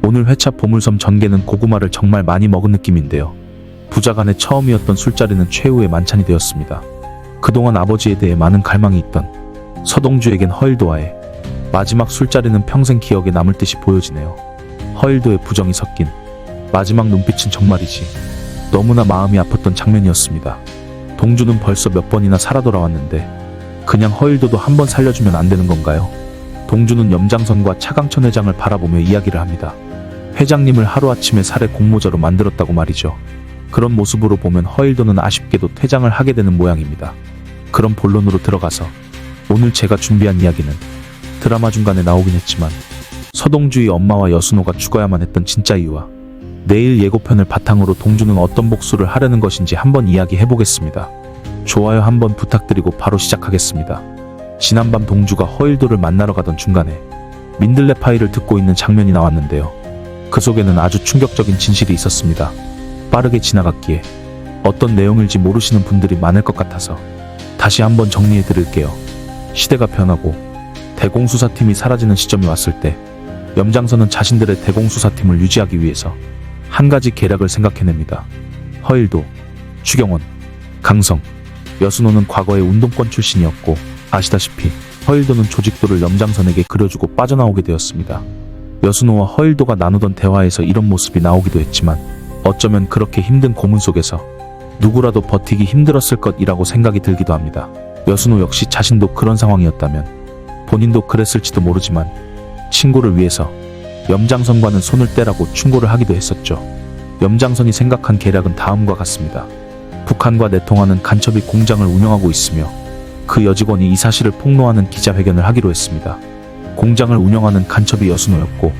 오늘 회차 보물섬 전개는 고구마를 정말 많이 먹은 느낌인데요. 부자간의 처음이었던 술자리는 최후의 만찬이 되었습니다. 그동안 아버지에 대해 많은 갈망이 있던 서동주에겐 허일도와의 마지막 술자리는 평생 기억에 남을 듯이 보여지네요. 허일도의 부정이 섞인 마지막 눈빛은 정말이지 너무나 마음이 아팠던 장면이었습니다. 동주는 벌써 몇 번이나 살아 돌아왔는데 그냥 허일도도 한번 살려주면 안 되는 건가요? 동주는 염장선과 차강천 회장을 바라보며 이야기를 합니다. 회장님을 하루아침에 살해 공모자로 만들었다고 말이죠. 그런 모습으로 보면 허일도는 아쉽게도 퇴장을 하게 되는 모양입니다. 그럼 본론으로 들어가서 오늘 제가 준비한 이야기는 드라마 중간에 나오긴 했지만 서동주의 엄마와 여순호가 죽어야만 했던 진짜 이유와 내일 예고편을 바탕으로 동주는 어떤 복수를 하려는 것인지 한번 이야기해보겠습니다. 좋아요 한번 부탁드리고 바로 시작하겠습니다. 지난밤 동주가 허일도를 만나러 가던 중간에 민들레 파이를 듣고 있는 장면이 나왔는데요. 그 속에는 아주 충격적인 진실이 있었습니다. 빠르게 지나갔기에 어떤 내용일지 모르시는 분들이 많을 것 같아서 다시 한번 정리해 드릴게요. 시대가 변하고 대공수사팀이 사라지는 시점이 왔을 때 염장선은 자신들의 대공수사팀을 유지하기 위해서 한 가지 계략을 생각해냅니다. 허일도, 추경원, 강성, 여순호는 과거의 운동권 출신이었고 아시다시피 허일도는 조직도를 염장선에게 그려주고 빠져나오게 되었습니다. 여순호와 허일도가 나누던 대화에서 이런 모습이 나오기도 했지만 어쩌면 그렇게 힘든 고문 속에서 누구라도 버티기 힘들었을 것이라고 생각이 들기도 합니다. 여순호 역시 자신도 그런 상황이었다면 본인도 그랬을지도 모르지만 친구를 위해서 염장선과는 손을 떼라고 충고를 하기도 했었죠. 염장선이 생각한 계략은 다음과 같습니다. 북한과 내통하는 간첩이 공장을 운영하고 있으며 그 여직원이 이 사실을 폭로하는 기자회견을 하기로 했습니다. 공장을 운영하는 간첩이 여순호였고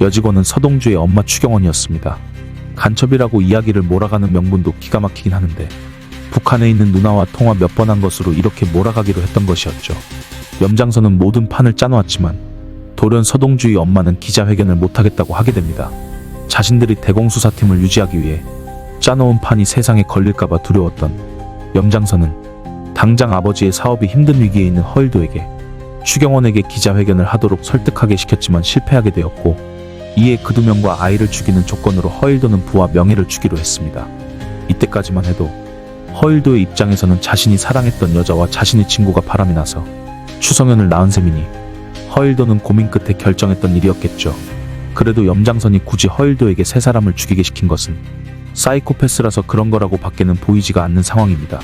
여직원은 서동주의 엄마 추경원이었습니다. 간첩이라고 이야기를 몰아가는 명분도 기가 막히긴 하는데 북한에 있는 누나와 통화 몇 번 한 것으로 이렇게 몰아가기로 했던 것이었죠. 염장선은 모든 판을 짜놓았지만 돌연 서동주의 엄마는 기자회견을 못하겠다고 하게 됩니다. 자신들이 대공수사팀을 유지하기 위해 짜놓은 판이 세상에 걸릴까봐 두려웠던 염장선은 당장 아버지의 사업이 힘든 위기에 있는 허일도에게 추경원에게 기자회견을 하도록 설득하게 시켰지만 실패하게 되었고 이에 그 두 명과 아이를 죽이는 조건으로 허일도는 부와 명예를 주기로 했습니다. 이때까지만 해도 허일도의 입장에서는 자신이 사랑했던 여자와 자신의 친구가 바람이 나서 추성현을 낳은 셈이니 허일도는 고민 끝에 결정했던 일이었겠죠. 그래도 염장선이 굳이 허일도에게 세 사람을 죽이게 시킨 것은 사이코패스라서 그런 거라고 밖에는 보이지가 않는 상황입니다.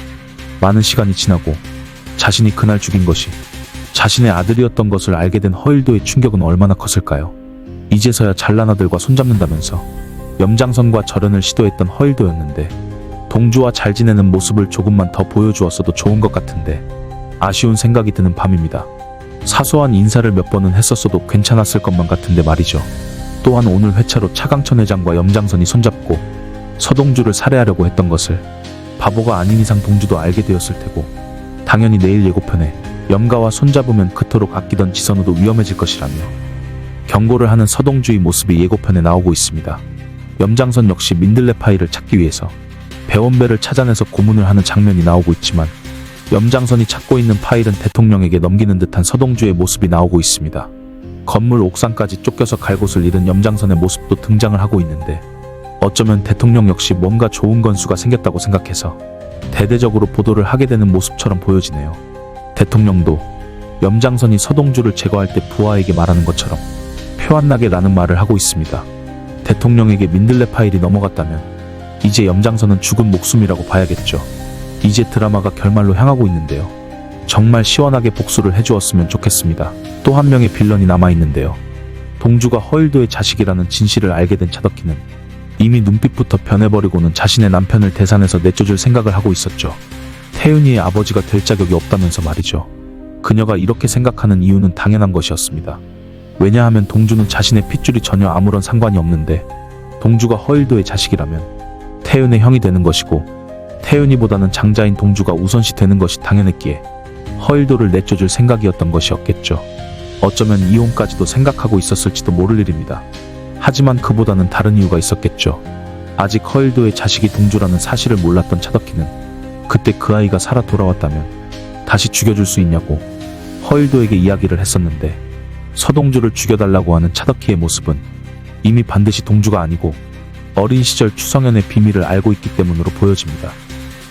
많은 시간이 지나고 자신이 그날 죽인 것이 자신의 아들이었던 것을 알게 된 허일도의 충격은 얼마나 컸을까요? 이제서야 잘난 아들과 손잡는다면서 염장선과 절연을 시도했던 허일도였는데 동주와 잘 지내는 모습을 조금만 더 보여주었어도 좋은 것 같은데 아쉬운 생각이 드는 밤입니다. 사소한 인사를 몇 번은 했었어도 괜찮았을 것만 같은데 말이죠. 또한 오늘 회차로 차강천 회장과 염장선이 손잡고 서동주를 살해하려고 했던 것을 바보가 아닌 이상 동주도 알게 되었을 테고 당연히 내일 예고편에 염가와 손잡으면 그토록 아끼던 지선우도 위험해질 것이라며 경고를 하는 서동주의 모습이 예고편에 나오고 있습니다. 염장선 역시 민들레 파이를 찾기 위해서 배원배를 찾아내서 고문을 하는 장면이 나오고 있지만 염장선이 찾고 있는 파일은 대통령에게 넘기는 듯한 서동주의 모습이 나오고 있습니다. 건물 옥상까지 쫓겨서 갈 곳을 잃은 염장선의 모습도 등장을 하고 있는데 어쩌면 대통령 역시 뭔가 좋은 건수가 생겼다고 생각해서 대대적으로 보도를 하게 되는 모습처럼 보여지네요. 대통령도 염장선이 서동주를 제거할 때 부하에게 말하는 것처럼 표 안 나게 라는 말을 하고 있습니다. 대통령에게 민들레 파일이 넘어갔다면 이제 염장선은 죽은 목숨이라고 봐야겠죠. 이제 드라마가 결말로 향하고 있는데요. 정말 시원하게 복수를 해주었으면 좋겠습니다. 또 한 명의 빌런이 남아있는데요. 동주가 허일도의 자식이라는 진실을 알게 된 차덕희는 이미 눈빛부터 변해버리고는 자신의 남편을 대산해서 내쫓을 생각을 하고 있었죠. 태윤이의 아버지가 될 자격이 없다면서 말이죠. 그녀가 이렇게 생각하는 이유는 당연한 것이었습니다. 왜냐하면 동주는 자신의 핏줄이 전혀 아무런 상관이 없는데 동주가 허일도의 자식이라면 태윤의 형이 되는 것이고 태윤이보다는 장자인 동주가 우선시 되는 것이 당연했기에 허일도를 내쫓을 생각이었던 것이었겠죠. 어쩌면 이혼까지도 생각하고 있었을지도 모를 일입니다. 하지만 그보다는 다른 이유가 있었겠죠. 아직 허일도의 자식이 동주라는 사실을 몰랐던 차덕희는 그때 그 아이가 살아 돌아왔다면 다시 죽여줄 수 있냐고 허일도에게 이야기를 했었는데 서동주를 죽여달라고 하는 차덕희의 모습은 이미 반드시 동주가 아니고 어린 시절 추성현의 비밀을 알고 있기 때문으로 보여집니다.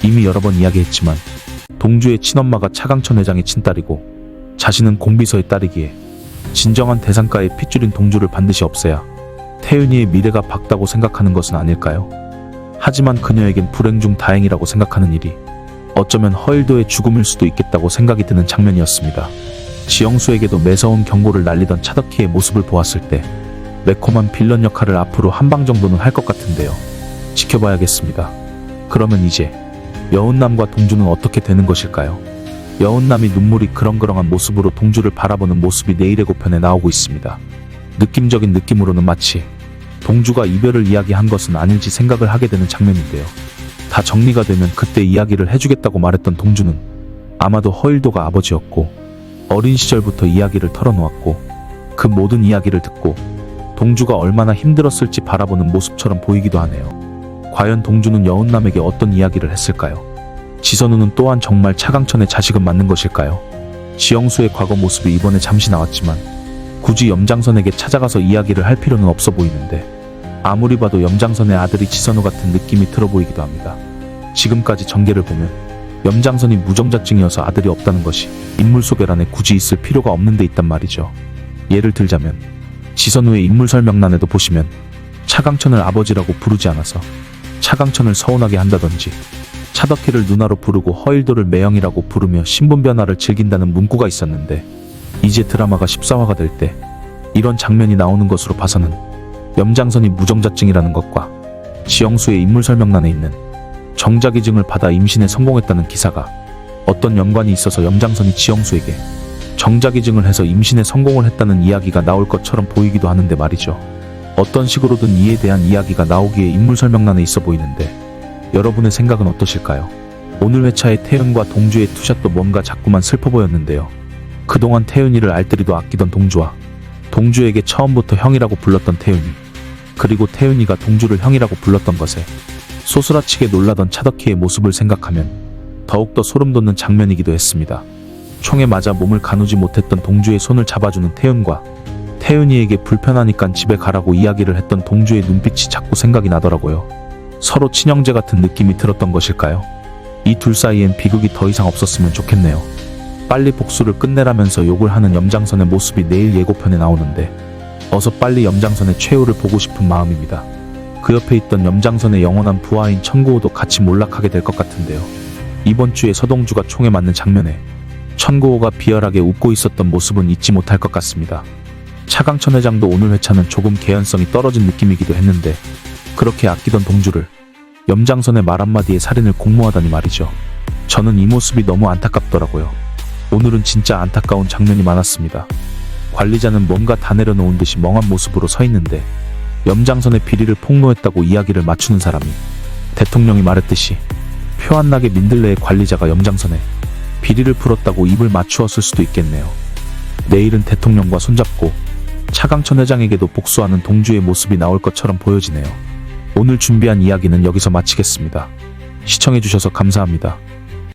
이미 여러 번 이야기했지만 동주의 친엄마가 차강천 회장의 친딸이고 자신은 공비서의 딸이기에 진정한 대상가의 핏줄인 동주를 반드시 없애야 태윤이의 미래가 밝다고 생각하는 것은 아닐까요? 하지만 그녀에겐 불행 중 다행이라고 생각하는 일이 어쩌면 허일도의 죽음일 수도 있겠다고 생각이 드는 장면이었습니다. 지영수에게도 매서운 경고를 날리던 차덕희의 모습을 보았을 때 매콤한 빌런 역할을 앞으로 한 방 정도는 할 것 같은데요. 지켜봐야겠습니다. 그러면 이제 여운남과 동주는 어떻게 되는 것일까요? 여운남이 눈물이 그렁그렁한 모습으로 동주를 바라보는 모습이 내일의 고편에 나오고 있습니다. 느낌적인 느낌으로는 마치 동주가 이별을 이야기한 것은 아닐지 생각을 하게 되는 장면인데요. 다 정리가 되면 그때 이야기를 해주겠다고 말했던 동주는 아마도 허일도가 아버지였고 어린 시절부터 이야기를 털어놓았고 그 모든 이야기를 듣고 동주가 얼마나 힘들었을지 바라보는 모습처럼 보이기도 하네요. 과연 동주는 여운남에게 어떤 이야기를 했을까요? 지선우는 또한 정말 차강천의 자식은 맞는 것일까요? 지영수의 과거 모습이 이번에 잠시 나왔지만 굳이 염장선에게 찾아가서 이야기를 할 필요는 없어 보이는데 아무리 봐도 염장선의 아들이 지선우 같은 느낌이 들어 보이기도 합니다. 지금까지 전개를 보면 염장선이 무정자증이어서 아들이 없다는 것이 인물 소개란에 굳이 있을 필요가 없는 데 있단 말이죠. 예를 들자면 지선우의 인물 설명란에도 보시면 차강천을 아버지라고 부르지 않아서 차강천을 서운하게 한다든지 차덕희를 누나로 부르고 허일도를 매형이라고 부르며 신분 변화를 즐긴다는 문구가 있었는데 이제 드라마가 14화가 될 때 이런 장면이 나오는 것으로 봐서는 염장선이 무정자증이라는 것과 지영수의 인물 설명란에 있는 정자기증을 받아 임신에 성공했다는 기사가 어떤 연관이 있어서 염장선이 지영수에게 정자기증을 해서 임신에 성공을 했다는 이야기가 나올 것처럼 보이기도 하는데 말이죠. 어떤 식으로든 이에 대한 이야기가 나오기에 인물 설명란에 있어 보이는데 여러분의 생각은 어떠실까요? 오늘 회차의 태윤과 동주의 투샷도 뭔가 자꾸만 슬퍼 보였는데요. 그동안 태윤이를 알뜰히도 아끼던 동주와 동주에게 처음부터 형이라고 불렀던 태윤이, 그리고 태윤이가 동주를 형이라고 불렀던 것에 소스라치게 놀라던 차덕희의 모습을 생각하면 더욱더 소름 돋는 장면이기도 했습니다. 총에 맞아 몸을 가누지 못했던 동주의 손을 잡아주는 태윤과 태윤이에게 불편하니까 집에 가라고 이야기를 했던 동주의 눈빛이 자꾸 생각이 나더라고요. 서로 친형제 같은 느낌이 들었던 것일까요? 이 둘 사이엔 비극이 더 이상 없었으면 좋겠네요. 빨리 복수를 끝내라면서 욕을 하는 염장선의 모습이 내일 예고편에 나오는데 어서 빨리 염장선의 최후를 보고 싶은 마음입니다. 그 옆에 있던 염장선의 영원한 부하인 천고호도 같이 몰락하게 될 것 같은데요. 이번 주에 서동주가 총에 맞는 장면에 천고호가 비열하게 웃고 있었던 모습은 잊지 못할 것 같습니다. 차강천 회장도 오늘 회차는 조금 개연성이 떨어진 느낌이기도 했는데 그렇게 아끼던 동주를 염장선의 말 한마디에 살인을 공모하다니 말이죠. 저는 이 모습이 너무 안타깝더라고요. 오늘은 진짜 안타까운 장면이 많았습니다. 관리자는 뭔가 다 내려놓은 듯이 멍한 모습으로 서 있는데 염장선의 비리를 폭로했다고 이야기를 맞추는 사람이 대통령이 말했듯이 표 안 나게 민들레의 관리자가 염장선에 비리를 풀었다고 입을 맞추었을 수도 있겠네요. 내일은 대통령과 손잡고 차강천 회장에게도 복수하는 동주의 모습이 나올 것처럼 보여지네요. 오늘 준비한 이야기는 여기서 마치겠습니다. 시청해주셔서 감사합니다.